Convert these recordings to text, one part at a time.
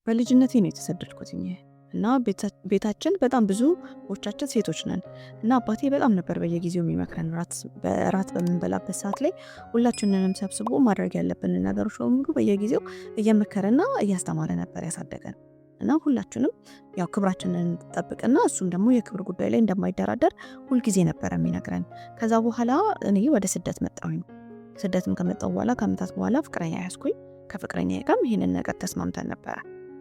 በልጅነቴ ነው የተሰደድኩትኝ እና ቤታችን በጣም ብዙ ቦቻችን ሴቶች ነን እና አባቴ በጣም ነበር በየጊዜው የሚመክረን በራት በምንበላበት ሰዓት ላይ ሁላችንንም ሰብስቦ ማድረግ ያለብንን ነገሮች በሙሉ በየጊዜው እየመከረና እያስተማረ ነበር ያሳደገን እና ሁላችንም ያው ክብራችንን እንጠብቅና እሱም ደግሞ የክብር ጉዳይ ላይ እንደማይደራደር ሁልጊዜ ነበር የሚነግረን። ከዛ በኋላ እኔ ወደ ስደት መጣሁኝ። ስደትም ከመጣሁ በኋላ ከአመታት በኋላ ፍቅረኛ ያዝኩኝ። ከፍቅረኛዬ ጋርም ይሄንን ነገር ተስማምተን ነበር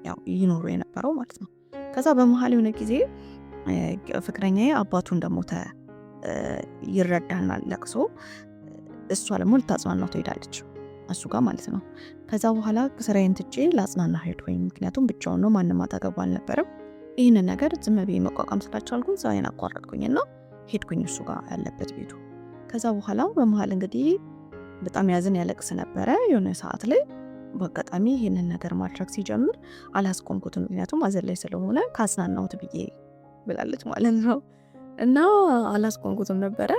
ያው ይኖሩ የነበረው ማለት ነው። ከዛ በመሃል የሆነ ጊዜ ፍቅረኛዬ አባቱ እንደሞተ ይረዳናል ለቅሶ። እሷ ደግሞ ልታጽናናው ትሄዳለች እሱ ጋር ማለት ነው። ከዛ በኋላ ስራዬን ትቼ ላጽናና ሄድኩኝ። ምክንያቱም ብቻውን ነው፣ ማንም አጠገቡ አልነበረም። ይህንን ነገር ዝም ብዬ መቋቋም ስላልቻልኩኝ ስራዬን አቋረጥኩኝና ሄድኩኝ እሱ ጋር ያለበት ቤቱ። ከዛ በኋላ በመሃል እንግዲህ በጣም ያዝን ያለቅስ ነበረ። የሆነ ሰዓት ላይ በአጋጣሚ ይህንን ነገር ማድረግ ሲጀምር አላስቆምኩትም። ምክንያቱም አዘን ላይ ስለሆነ ካጽናናሁት ብዬ ብላለች ማለት ነው እና አላስቆምኩትም ነበረ።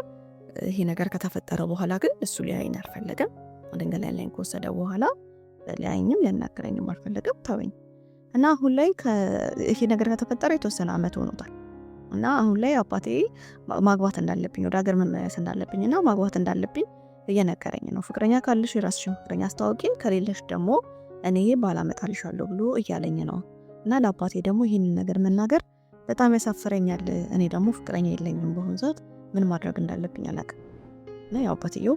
ይሄ ነገር ከተፈጠረ በኋላ ግን እሱ ሊያየኝ አልፈለገም። ድንገት ላይ ከወሰደ በኋላ ሊያየኝም ሊያናግረኝም አልፈለገም፣ ተወኝ እና አሁን ላይ ይሄ ነገር ከተፈጠረ የተወሰነ አመት ሆኖታል እና አሁን ላይ አባቴ ማግባት እንዳለብኝ ወደ ሀገር መመለስ እንዳለብኝና ማግባት እንዳለብኝ እየነገረኝ ነው። ፍቅረኛ ካለሽ የራስሽን ፍቅረኛ አስተዋውቂኝ፣ ከሌለሽ ደግሞ እኔ ባላመጣልሻለሁ ብሎ እያለኝ ነው እና ለአባቴ ደግሞ ይህንን ነገር መናገር በጣም ያሳፍረኛል። እኔ ደግሞ ፍቅረኛ የለኝም፣ በአሁኑ ሰዓት ምን ማድረግ እንዳለብኝ አላውቅም እና ያው አባቴው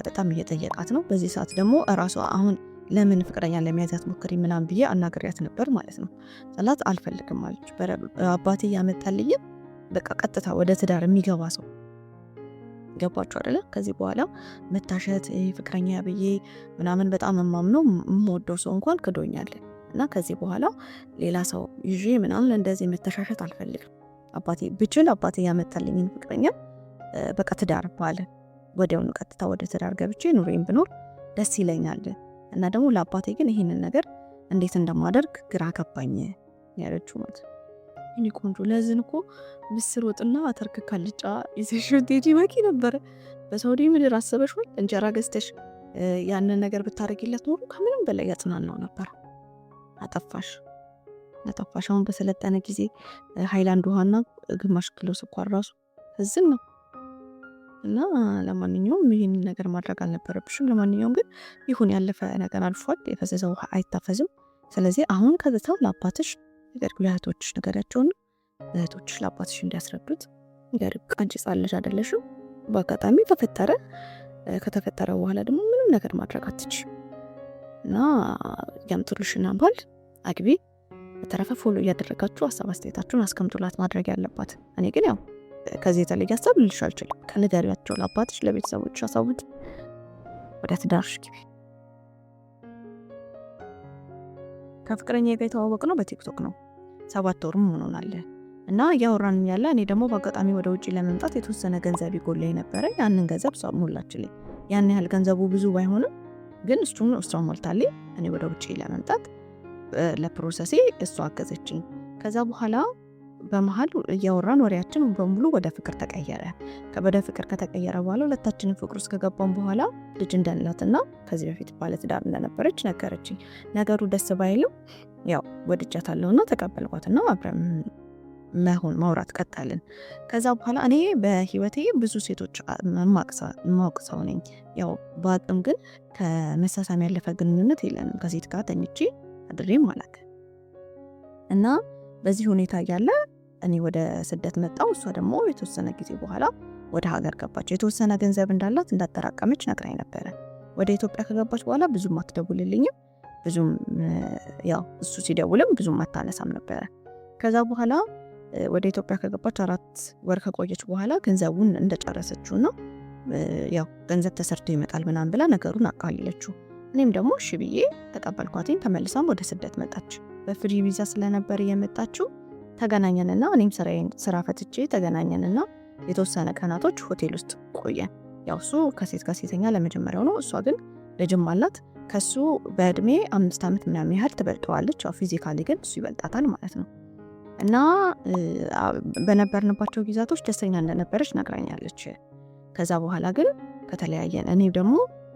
በጣም እየጠየቃት ነው። በዚህ ሰዓት ደግሞ እራሷ አሁን ለምን ፍቅረኛ ለመያዝ ሞክሪ ምናምን ብዬ አናግሪያት ነበር ማለት ነው። ሰላት አልፈልግም አለች። አባቴ ያመጣልኝ በቃ ቀጥታ ወደ ትዳር የሚገባ ሰው ገባችሁ አይደለ? ከዚህ በኋላ መታሸት ፍቅረኛ ብዬ ምናምን በጣም የማምነው የምወደው ሰው እንኳን ክዶኛል እና ከዚህ በኋላ ሌላ ሰው ይዤ ምናምን እንደዚህ መተሻሸት አልፈልግም። አባቴ ብችል አባቴ ያመጣልኝን ፍቅረኛ በቃ ትዳር ባለ ወዲያውኑ ቀጥታ ወደ ትዳር ገብቼ ኑሬን ብኖር ደስ ይለኛል እና ደግሞ ለአባቴ ግን ይሄንን ነገር እንዴት እንደማደርግ ግራ ገባኝ ያለችው ማለት ነው። እኔ ቆንጆ ለዝን እኮ ምስር ወጥና አተርክ ካልጫ ይዘሽ ወዴጂ መኪ ነበር በሳውዲ ምድር አሰበሽው እንጀራ ገዝተሽ ያንን ነገር ብታረጊለት ኖሮ ከምንም በላይ ያጽናናው ነበር። አጠፋሽ። አሁን በሰለጠነ ጊዜ ሃይላንድ ውሃና ግማሽ ኪሎ ስኳር ራሱ እዝን ነው እና ለማንኛውም ይሄን ነገር ማድረግ አልነበረብሽም። ለማንኛውም ግን ይሁን፣ ያለፈ ነገር አልፏል። የፈሰሰ ውሃ አይታፈዝም። ስለዚህ አሁን ከዛው ለአባትሽ ለእህቶችሽ ነገራቸውን እህቶችሽ ለአባትሽ እንዲያስረዱት ነገር ቃንጭ ጻለሽ አይደለሽም። በአጋጣሚ ከተፈጠረ በኋላ ደግሞ ምንም ነገር ማድረግ አትችይ እና ያምጡልሽና ባል አግቢ። በተረፈ ፎሎ እያደረጋችሁ ሀሳብ አስተያየታችሁን አስቀምጡላት ማድረግ ያለባት። እኔ ግን ያው ከዚህ የተለየ ሀሳብ ልልሽ አልችልም። ከነገሪያቸው ለአባትሽ ለቤተሰቦች አሳውቂ፣ ወደ ትዳርሽ ግቢ። ከፍቅረኛ ጋር የተዋወቅነው በቲክቶክ ነው። 7 ወርም ሆኖናል እና እያወራን ያለ እኔ ደግሞ በአጋጣሚ ወደ ውጪ ለመምጣት የተወሰነ ገንዘብ ይጎለኝ ነበረ። ያንን ገንዘብ እሷ ሞላችልኝ። ያን ያህል ገንዘቡ ብዙ ባይሆንም ግን እሷ ሞልታልኝ እኔ ወደ ውጪ ለመምጣት ለፕሮሰሴ እሷ አገዘችኝ። ከዛ በኋላ በመሃል እያወራን ወሬያችን በሙሉ ወደ ፍቅር ተቀየረ። ወደ ፍቅር ከተቀየረ በኋላ ሁለታችንን ፍቅር ውስጥ ከገባን በኋላ ልጅ እንዳላትና ከዚህ በፊት ባለትዳር እንደነበረች ነገረችኝ። ነገሩ ደስ ባይልም ያው ወድጃታለሁና ተቀበልኳትና አብረን ማውራት ቀጠልን። ከዛ በኋላ እኔ በህይወቴ ብዙ ሴቶች ማውቅ ሰው ነኝ። ያው በአቅም ግን ከመሳሳም ያለፈ ግንኙነት የለንም። ከሴት ጋር ተኝቼ አድሬም አላውቅ እና በዚህ ሁኔታ እያለ እኔ ወደ ስደት መጣሁ። እሷ ደግሞ የተወሰነ ጊዜ በኋላ ወደ ሀገር ገባች። የተወሰነ ገንዘብ እንዳላት እንዳጠራቀመች ነግራኝ ነበረ። ወደ ኢትዮጵያ ከገባች በኋላ ብዙም አትደውልልኝም። ብዙም ያው እሱ ሲደውልም ብዙም አታነሳም ነበረ። ከዛ በኋላ ወደ ኢትዮጵያ ከገባች 4 ወር ከቆየች በኋላ ገንዘቡን እንደጨረሰችውና ያው ገንዘብ ተሰርቶ ይመጣል ምናምን ብላ ነገሩን አቃለለችው። እኔም ደግሞ እሺ ብዬ ተቀበልኳትኝ። ተመልሳም ወደ ስደት መጣች። በፍሪ ቪዛ ስለነበር የመጣችው ተገናኘንና እኔም ስራ ፈትቼ ተገናኘንና የተወሰነ ቀናቶች ሆቴል ውስጥ ቆየን። ያው እሱ ከሴት ጋር ሴተኛ ለመጀመሪያው ነው። እሷ ግን ልጅም አላት። ከሱ በእድሜ 5 ዓመት ምናምን ያህል ትበልጠዋለች። ያው ፊዚካሊ ግን እሱ ይበልጣታል ማለት ነው። እና በነበርንባቸው ጊዜያቶች ደስተኛ እንደነበረች ነግራኛለች። ከዛ በኋላ ግን ከተለያየን እኔ ደግሞ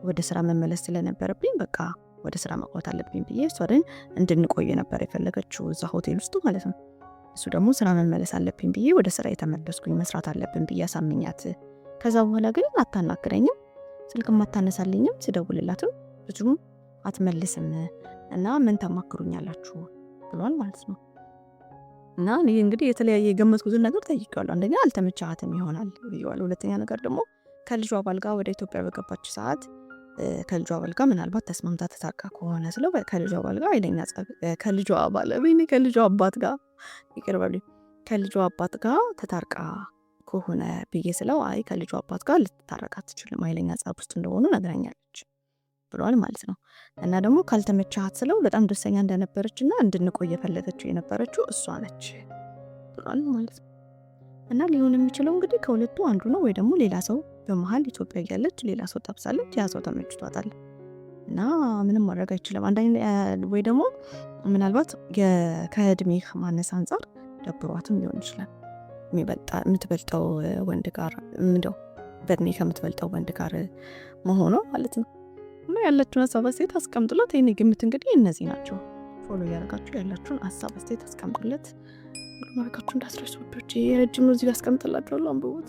ወደ ስራ መመለስ ስለነበረብኝ በቃ ወደ ስራ መግባት አለብኝ ብዬ እሷ ግን እንድንቆይ ነበር የፈለገችው እዛ ሆቴል ውስጥ ማለት ነው። እሱ ደግሞ ስራ መመለስ አለብኝ ብዬ ወደ ስራ የተመለስኩኝ መስራት አለብን ብዬ አሳምኛት። ከዛ በኋላ ግን አታናግረኝም፣ ስልክም አታነሳልኝም፣ ስደውልላትም ብዙም አትመልስም እና ምን ተማክሩኛላችሁ ብሏል ማለት ነው። እና እኔ እንግዲህ የተለያየ የገመትኩትን ነገር ጠይቄዋለሁ። አንደኛ አልተመቻትም ይሆናል ብዬዋለሁ። ሁለተኛ ነገር ደግሞ ከልጇ ባል ጋር ወደ ኢትዮጵያ በገባች ሰዓት ከልጇ ባል ጋር ምናልባት ተስማምታ ተታርቃ ከሆነ ስለው ከልጇ ባል ጋር አይለኛ ጸብ ከልጇ ከልጇ አባት ጋር ይቀርባሉ ከልጇ አባት ጋር ተታርቃ ከሆነ ብዬ ስለው አይ ከልጇ አባት ጋር ልትታረቅ አትችልም፣ አይለኛ ጸብ ውስጥ እንደሆኑ ነግራኛለች ብሏል ማለት ነው። እና ደግሞ ካልተመቻት ስለው በጣም ደስተኛ እንደነበረች እና እንድንቆይ የፈለገችው የነበረችው እሷ ነች ብሏል ማለት ነው። እና ሊሆን የሚችለው እንግዲህ ከሁለቱ አንዱ ነው፣ ወይ ደግሞ ሌላ ሰው በመሀል ኢትዮጵያ ያለች ሌላ ሰው ጠብሳለች፣ ያ ሰው ተመችቷታል እና ምንም ማድረግ አይችልም። አንዳንዴ ወይ ደግሞ ምናልባት ከእድሜ ማነስ አንጻር ደብሯትም ሊሆን ይችላል የምትበልጠው ወንድ ጋር እንደው በእድሜ ከምትበልጠው ወንድ ጋር መሆኗ ማለት ነው። እና ያላችሁን ሀሳብ አስተያየት አስቀምጡለት። የኔ ግምት እንግዲህ እነዚህ ናቸው። ፎሎ ያደርጋችሁ ያላችሁን ሀሳብ አስተያየት አስቀምጡለት። ማድረጋችሁ እንዳስረሱ። የረጅም ነው እዚህ ጋር አስቀምጥላችኋለሁ፣ አንብቡት።